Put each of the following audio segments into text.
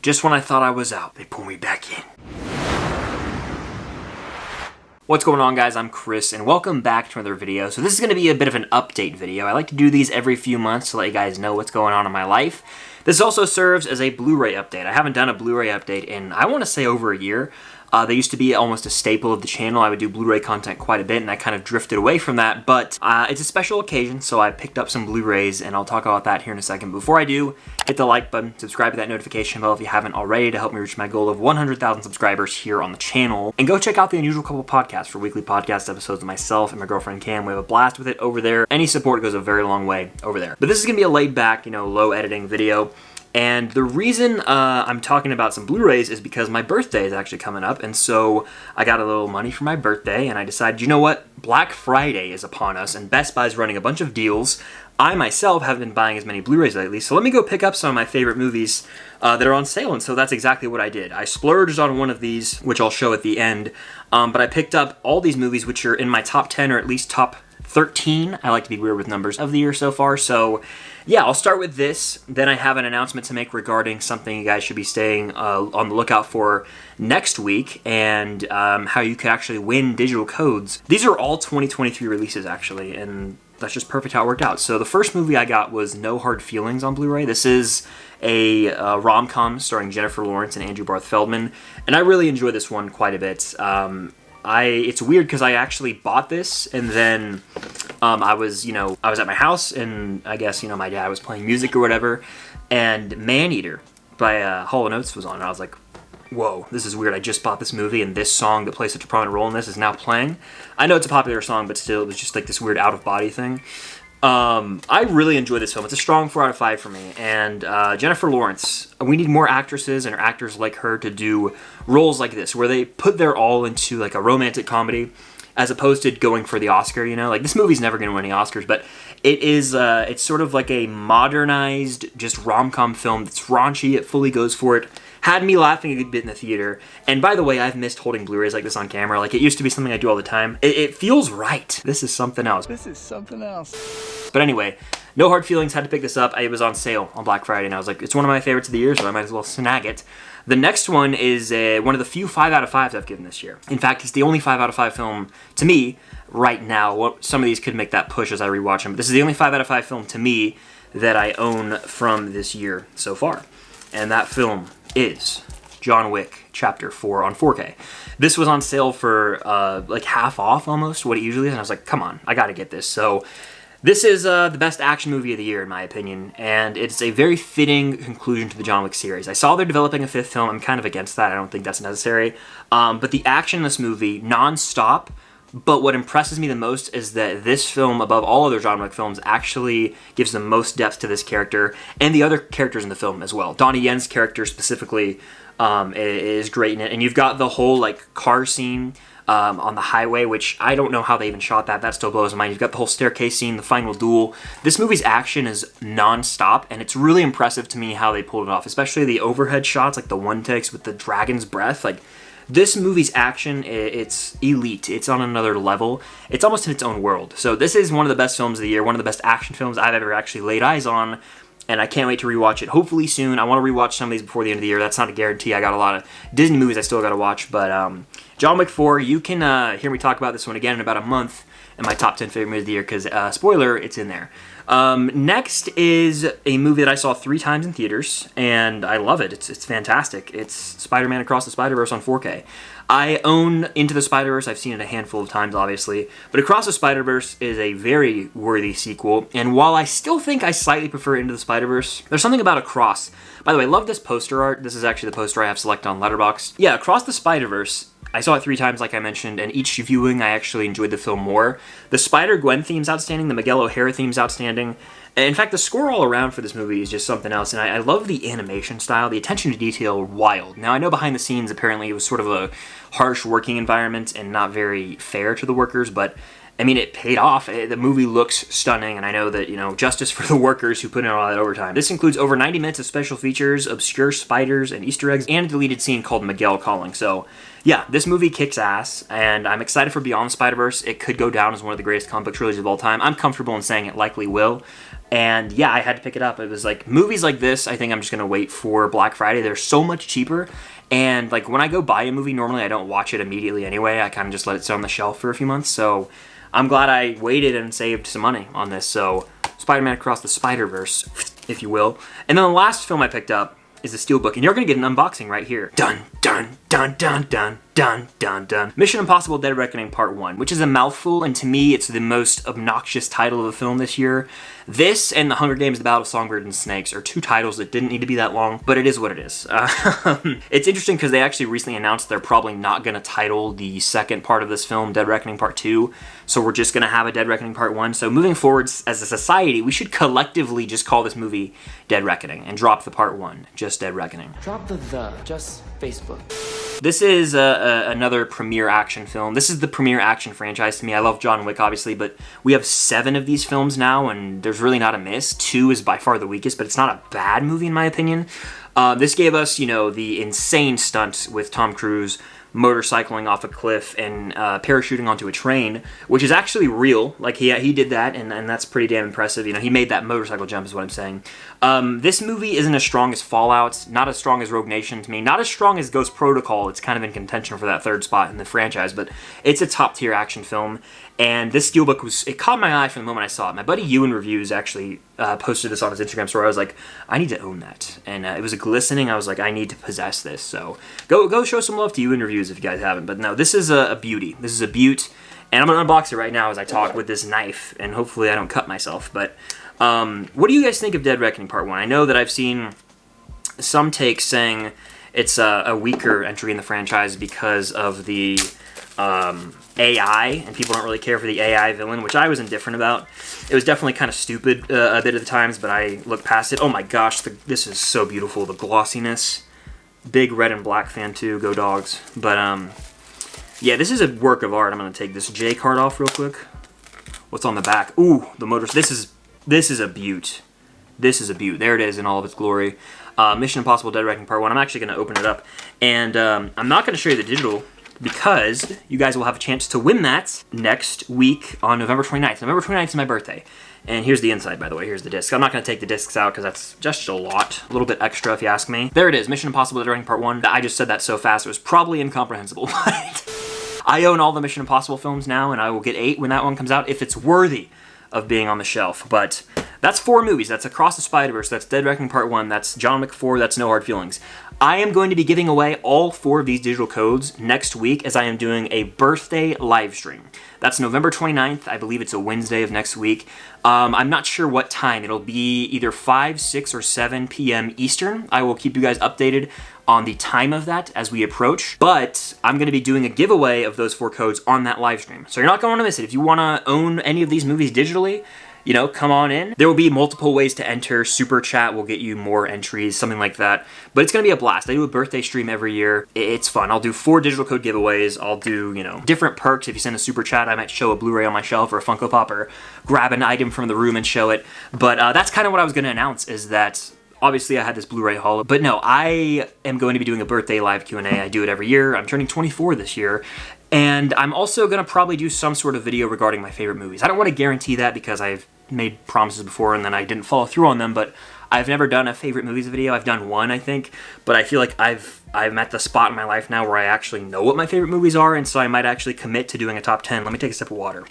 Just when I thought I was out, they pull me back in. What's going on, guys? I'm Chris, and welcome back to another video. So this is going to be a bit of an update video. I like to do these every few months to let you guys know what's going on in my life. This also serves as a Blu-ray update. I haven't done a Blu-ray update in, I want to say, over a year. They used to be almost a staple of the channel. I would do Blu-ray content quite a bit, and I kind of drifted away from that, but it's a special occasion, so I picked up some Blu-rays, and I'll talk about that here in a second. Before I do, hit the like button, subscribe to that notification bell if you haven't already to help me reach my goal of 100,000 subscribers here on the channel. And go check out the Unusual Couple podcast for weekly podcast episodes with myself and my girlfriend Cam. We have a blast with it over there. Any support goes a very long way over there. But this is going to be a laid-back, low editing video. And the reason I'm talking about some Blu-rays is because my birthday is actually coming up, and so I got a little money for my birthday, and I decided, you know what, Black Friday is upon us, and Best Buy's running a bunch of deals. I myself haven't been buying as many Blu-rays lately, so let me go pick up some of my favorite movies that are on sale, and so that's exactly what I did. I splurged on one of these, which I'll show at the end, but I picked up all these movies which are in my top 10 or at least top 13. I like to be weird with numbers of the year so far, so yeah, I'll start with this. Then I have an announcement to make regarding something you guys should be staying on the lookout for next week, and how you could actually win digital codes. These are all 2023 releases, actually, and that's just perfect how it worked out. So the first movie I got was No Hard Feelings on Blu-ray. This is a rom-com starring Jennifer Lawrence and Andrew Barth Feldman, and I really enjoy this one quite a bit. It's weird because I actually bought this, and then I was at my house, and I guess, my dad was playing music or whatever, and Maneater by Hall & Oates was on, and I was like, whoa, this is weird. I just bought this movie, and this song that plays such a prominent role in this is now playing. I know it's a popular song, but still, it was just like this weird out-of-body thing. I really enjoy this film. It's a strong 4 out of 5 for me. And Jennifer Lawrence, we need more actresses and actors like her to do roles like this, where they put their all into like a romantic comedy, as opposed to going for the Oscar. Like, this movie's never going to win any Oscars, but it is. It's sort of like a modernized, just rom-com film that's raunchy. It fully goes for it. Had me laughing a good bit in the theater. And by the way, I've missed holding Blu-rays like this on camera. Like, it used to be something I do all the time. It feels right. This is something else. This is something else. But anyway, No Hard Feelings, had to pick this up. It was on sale on Black Friday, and I was like, it's one of my favorites of the year, so I might as well snag it. The next one is one of the few 5 out of 5s I've given this year. In fact, it's the only 5 out of 5 film, to me, right now. Well, some of these could make that push as I rewatch them, but this is the only 5 out of 5 film, to me, that I own from this year so far. And that film is John Wick Chapter 4 on 4K. This was on sale for like half off almost what it usually is, and I was like, come on, I gotta get this. So this is the best action movie of the year in my opinion, and it's a very fitting conclusion to the John Wick series. I saw they're developing a 5th film. I'm kind of against that. I don't think that's necessary. But the action in this movie, non-stop. But what impresses me the most is that this film, above all other John Wick films, actually gives the most depth to this character and the other characters in the film as well. Donnie Yen's character specifically is great in it. And you've got the whole car scene on the highway, which I don't know how they even shot that. That still blows my mind. You've got the whole staircase scene, the final duel. This movie's action is non-stop, and it's really impressive to me how they pulled it off, especially the overhead shots, like the one takes with the dragon's breath. This movie's action, it's elite. It's on another level. It's almost in its own world. So this is one of the best films of the year, one of the best action films I've ever actually laid eyes on, and I can't wait to rewatch it, hopefully soon. I want to rewatch some of these before the end of the year. That's not a guarantee. I got a lot of Disney movies I still got to watch, but John Wick 4, you can hear me talk about this one again in about a month in my top 10 favorite movies of the year, because, spoiler, it's in there. Next is a movie that I saw 3 times in theaters, and I love it. It's fantastic. It's Spider-Man Across the Spider-Verse on 4K. I own Into the Spider-Verse. I've seen it a handful of times, obviously, but Across the Spider-Verse is a very worthy sequel, and while I still think I slightly prefer Into the Spider-Verse, there's something about Across. By the way, I love this poster art. This is actually the poster I have selected on Letterboxd. Yeah, Across the Spider-Verse, I saw it 3 times, like I mentioned, and each viewing I actually enjoyed the film more. The Spider-Gwen theme's outstanding, the Miguel O'Hara theme's outstanding. In fact, the score all around for this movie is just something else, and I love the animation style, the attention to detail, wild. Now, I know behind the scenes, apparently, it was sort of a harsh working environment and not very fair to the workers, but I mean, it paid off. The movie looks stunning, and I know that, justice for the workers who put in all that overtime. This includes over 90 minutes of special features, obscure spiders and Easter eggs, and a deleted scene called Miguel Calling. So, yeah, this movie kicks ass, and I'm excited for Beyond the Spider-Verse. It could go down as one of the greatest comic book trilogies of all time. I'm comfortable in saying it likely will. And yeah, I had to pick it up. It was like, movies like this, I think I'm just gonna wait for Black Friday. They're so much cheaper. And like when I go buy a movie, normally I don't watch it immediately anyway. I kind of just let it sit on the shelf for a few months. So I'm glad I waited and saved some money on this. So Spider-Man Across the Spider-Verse, if you will. And then the last film I picked up is the Steelbook, and you're gonna get an unboxing right here. Dun, dun, dun, dun, dun, dun, dun, dun. Mission Impossible Dead Reckoning Part 1, which is a mouthful, and to me, it's the most obnoxious title of a film this year. This and The Hunger Games, The Battle of Songbirds and Snakes are two titles that didn't need to be that long, but it is what it is. It's interesting because they actually recently announced they're probably not gonna title the second part of this film Dead Reckoning Part 2, so we're just gonna have a Dead Reckoning Part 1. So moving forward as a society, we should collectively just call this movie Dead Reckoning and drop the Part 1, just Dead Reckoning. Drop the, just Facebook. This is another premiere action film. This is the premiere action franchise to me. I love John Wick, obviously, but we have 7 of these films now, and there's really not a miss. 2 is by far the weakest, but it's not a bad movie in my opinion. This gave us, you know, the insane stunt with Tom Cruise motorcycling off a cliff and parachuting onto a train, which is actually real. Like he did that, and that's pretty damn impressive. You know, he made that motorcycle jump is what I'm saying. This movie isn't as strong as Fallout, not as strong as Rogue Nation to me, not as strong as Ghost Protocol. It's kind of in contention for that 3rd spot in the franchise, but it's a top tier action film. And this Steelbook it caught my eye from the moment I saw it. My buddy Ewan Reviews actually posted this on his Instagram story. I was like, I need to own that. And it was a glistening. I was like, I need to possess this. So go show some love to Ewan Reviews if you guys haven't. But no, this is a beauty. This is a beaut. And I'm going to unbox it right now as I talk with this knife. And hopefully I don't cut myself. But what do you guys think of Dead Reckoning Part 1? I know that I've seen some takes saying it's a weaker entry in the franchise because of the AI, and people don't really care for the AI villain, which I was indifferent about. It was definitely kind of stupid a bit of the times, but I looked past it. Oh my gosh, this is so beautiful, the glossiness. Big red and black fan too, go dogs. But yeah, this is a work of art. I'm gonna take this J card off real quick. What's on the back? Ooh, the motors. This is a beaut. This is a beaut. There it is in all of its glory. Mission Impossible Dead Reckoning Part 1. I'm actually gonna open it up, and I'm not gonna show you the digital, because you guys will have a chance to win that next week on November 29th. November 29th is my birthday. And here's the inside, by the way. Here's the disc. I'm not going to take the discs out because that's just a lot. A little bit extra, if you ask me. There it is. Mission Impossible Dead Reckoning Part 1. I just said that so fast, it was probably incomprehensible. I own all the Mission Impossible films now, and I will get 8 when that one comes out if it's worthy of being on the shelf. But that's 4 movies. That's Across the Spider-Verse. That's Dead Reckoning Part 1. That's John Wick 4. That's No Hard Feelings. I am going to be giving away all 4 of these digital codes next week as I am doing a birthday live stream. That's November 29th. I believe it's a Wednesday of next week. I'm not sure what time. It'll be either 5, 6, or 7 p.m. Eastern. I will keep you guys updated on the time of that as we approach. But I'm going to be doing a giveaway of those 4 codes on that live stream. So you're not going to miss it. If you want to own any of these movies digitally, you know, come on in. There will be multiple ways to enter. Super Chat will get you more entries, something like that. But it's going to be a blast. I do a birthday stream every year. It's fun. I'll do 4 digital code giveaways. I'll do, you know, different perks. If you send a Super Chat, I might show a Blu-ray on my shelf or a Funko Pop or grab an item from the room and show it. But that's kind of what I was going to announce is that obviously I had this Blu-ray haul, but no, I am going to be doing a birthday live Q&A. I do it every year. I'm turning 24 this year. And I'm also going to probably do some sort of video regarding my favorite movies. I don't want to guarantee that because I've made promises before and then I didn't follow through on them, but I've never done a favorite movies video. I've done one, I think, but I feel like I'm at the spot in my life now where I actually know what my favorite movies are, and so I might actually commit to doing a top 10. Let me take a sip of water.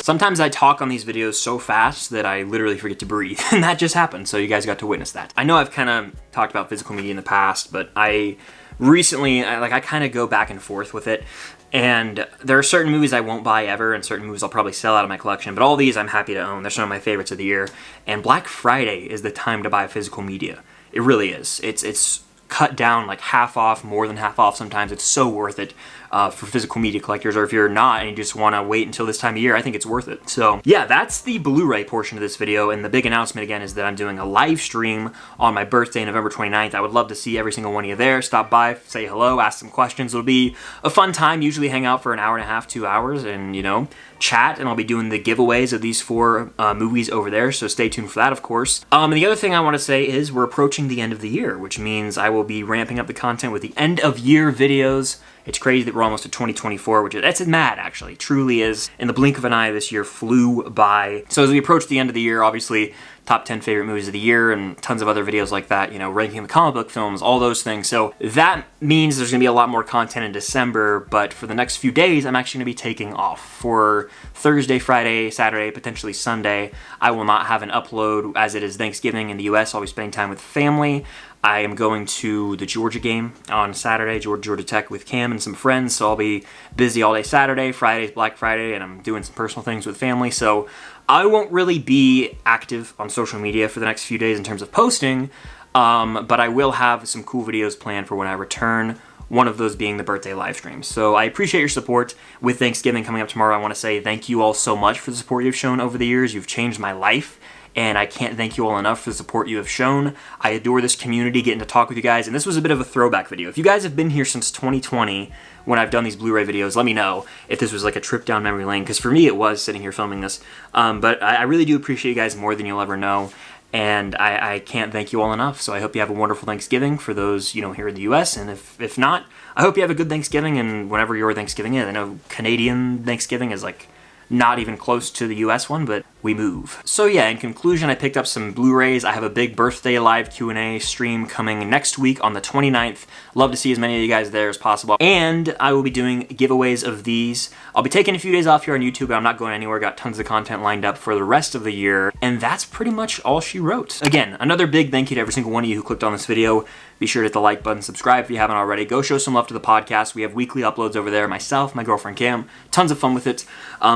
Sometimes I talk on these videos so fast that I literally forget to breathe, and that just happened, so you guys got to witness that. I know I've kind of talked about physical media in the past, but I recently, I kind of go back and forth with it. And there are certain movies I won't buy ever, and certain movies I'll probably sell out of my collection, but all these I'm happy to own. They're some of my favorites of the year. And Black Friday is the time to buy physical media. It really is. It's cut down like half off, more than half off sometimes. It's so worth it for physical media collectors, or if you're not and you just want to wait until this time of year, I think it's worth it. So yeah, that's the Blu-ray portion of this video, and the big announcement again is that I'm doing a live stream on my birthday, November 29th. I would love to see every single one of you there. Stop by, say hello, ask some questions. It'll be a fun time. Usually hang out for an hour and a half, 2 hours, and you know, chat, and I'll be doing the giveaways of these 4 movies over there, so stay tuned for that, of course. And the other thing I want to say is we're approaching the end of the year, which means I will be ramping up the content with the end of year videos. It's crazy that we're almost at 2024, that's mad actually. It truly is. In the blink of an eye, this year flew by. So as we approach the end of the year, obviously, top 10 favorite movies of the year and tons of other videos like that, ranking the comic book films, all those things. So that means there's gonna be a lot more content in December, but for the next few days, I'm actually gonna be taking off. For Thursday, Friday, Saturday, potentially Sunday, I will not have an upload as it is Thanksgiving in the US. I'll be spending time with family. I am going to the Georgia game on Saturday, Georgia Tech with Cam and some friends, so I'll be busy all day Saturday. Friday's Black Friday, and I'm doing some personal things with family, so I won't really be active on social media for the next few days in terms of posting, but I will have some cool videos planned for when I return, one of those being the birthday live stream. So I appreciate your support. With Thanksgiving coming up tomorrow, I want to say thank you all so much for the support you've shown over the years. You've changed my life, and I can't thank you all enough for the support you have shown. I adore this community, getting to talk with you guys, and this was a bit of a throwback video. If you guys have been here since 2020, when I've done these Blu-ray videos, let me know if this was like a trip down memory lane, because for me it was, sitting here filming this. But I really do appreciate you guys more than you'll ever know, and I can't thank you all enough. So I hope you have a wonderful Thanksgiving for those, here in the US, and if not, I hope you have a good Thanksgiving, and whenever your Thanksgiving is. I know Canadian Thanksgiving is like not even close to the US one, but we move. So yeah, in conclusion, I picked up some Blu-rays. I have a big birthday live Q&A stream coming next week on the 29th. Love to see as many of you guys there as possible. And I will be doing giveaways of these. I'll be taking a few days off here on YouTube, but I'm not going anywhere. Got tons of content lined up for the rest of the year. And that's pretty much all she wrote. Again, another big thank you to every single one of you who clicked on this video. Be sure to hit the like button, subscribe if you haven't already. Go show some love to the podcast. We have weekly uploads over there. Myself, my girlfriend Cam, tons of fun with it.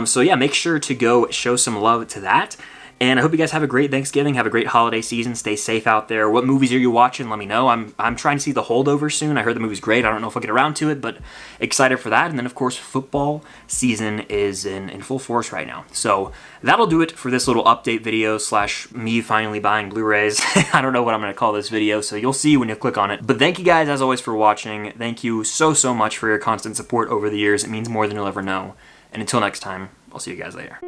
So yeah, make sure to go show some love to that. And I hope you guys have a great Thanksgiving, have a great holiday season, stay safe out there. What movies are you watching? Let me know. I'm trying to see The Holdover soon. I heard the movie's great. I don't know if I'll get around to it, but excited for that. And then, of course, football season is in full force right now. So that'll do it for this little update video / me finally buying Blu-rays. I don't know what I'm going to call this video, so you'll see when you click on it. But thank you guys, as always, for watching. Thank you so much for your constant support over the years. It means more than you'll ever know. And until next time, I'll see you guys later.